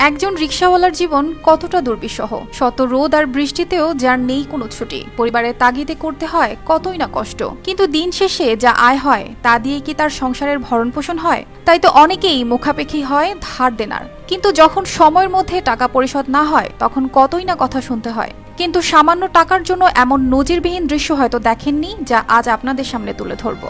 একজন রিকশাওয়ালার জীবন কতটা দুর্বিষহ। শত রোদ আর বৃষ্টিতেও যার নেই কোনো ছুটি, পরিবারের তাগিদে করতে হয় কতই না কষ্ট, কিন্তু দিন শেষে যা আয় হয় তা দিয়ে কি তার সংসারের ভরণ পোষণ হয়? তাই তো অনেকেই মুখাপেক্ষী হয় ধার দেনার, কিন্তু যখন সময়ের মধ্যে টাকা পরিশোধ না হয় তখন কতই না কথা শুনতে হয়। কিন্তু সামান্য টাকার জন্য এমন নজিরবিহীন দৃশ্য হয়তো দেখেননি, যা আজ আপনাদের সামনে তুলে ধরব।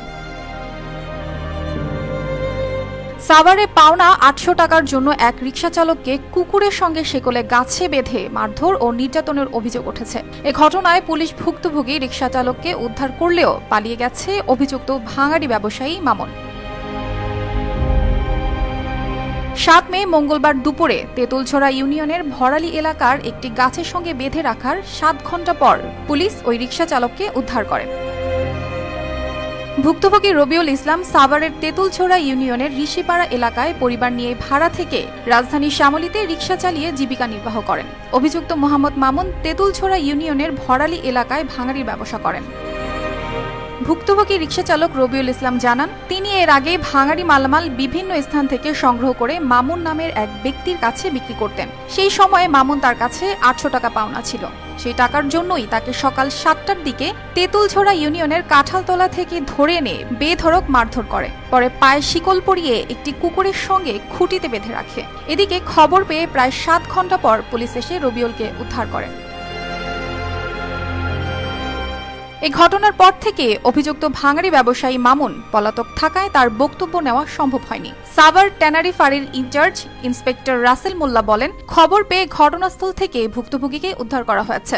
সাভারে পাওনা ৮০০ টাকার জন্য এক রিকশা চালককে কুকুরের সঙ্গে শেকলে গাছে বেঁধে মারধর ও নির্যাতনের অভিযোগ উঠেছে। এ ঘটনায় পুলিশ ভুক্তভোগী রিকশা চালককে উদ্ধার করলেও পালিয়ে গেছে অভিযুক্ত ভাঙাড়ি ব্যবসায়ী মামুন। ৭ মে মঙ্গলবার দুপুরে তেঁতুলছড়া ইউনিয়নের ভরালি এলাকার একটি গাছের সঙ্গে বেঁধে রাখার ৭ ঘণ্টা পর পুলিশ ওই রিকশা চালককে উদ্ধার করে। ভুক্তভোগী রবিউল ইসলাম সাভারের তেঁতুলছড়া ইউনিয়নের ঋষিপাড়া এলাকায় পরিবার নিয়ে ভাড়া থেকে রাজধানী শ্যামলীতে রিকশা চালিয়ে জীবিকা নির্বাহ করেন। অভিযুক্ত মোহাম্মদ মামুন তেঁতুলছড়া ইউনিয়নের ভরালি এলাকায় ভাঙাড়ির ব্যবসা করেন। ভুক্তভোগী রিকশা চালক রবিউল ইসলাম জানান, তিনি এর আগে ভাঙাড়ি মালামাল বিভিন্ন স্থান থেকে সংগ্রহ করে মামুন নামের এক ব্যক্তির কাছে বিক্রি করতেন। সেই সময়ে মামুন তার কাছে ৮০০ টাকা পাওনা ছিল। সেই টাকার জন্যই তাকে সকাল ৭টার দিকে তেঁতুলছড়া ইউনিয়নের কাঁঠালতলা থেকে ধরে এনে বেধড়ক মারধর করে। পরে পায়ে শিকল পরিয়ে একটি কুকুরের সঙ্গে খুঁটিতে বেঁধে রাখে। এদিকে খবর পেয়ে প্রায় ৭ ঘণ্টা পর পুলিশ এসে রবিউলকে উদ্ধার করে। এই ঘটনার পর থেকে অভিযুক্ত ভাঙাড়ি ব্যবসায়ী মামুন পলাতক থাকায় তার বক্তব্য নেওয়া সম্ভব হয়নি। সাভার ট্যানারি ফাঁড়ির ইনচার্জ ইন্সপেক্টর রাসেল মোল্লা বলেন, খবর পেয়ে ঘটনাস্থল থেকে ভুক্তভোগীকে উদ্ধার করা হয়েছে।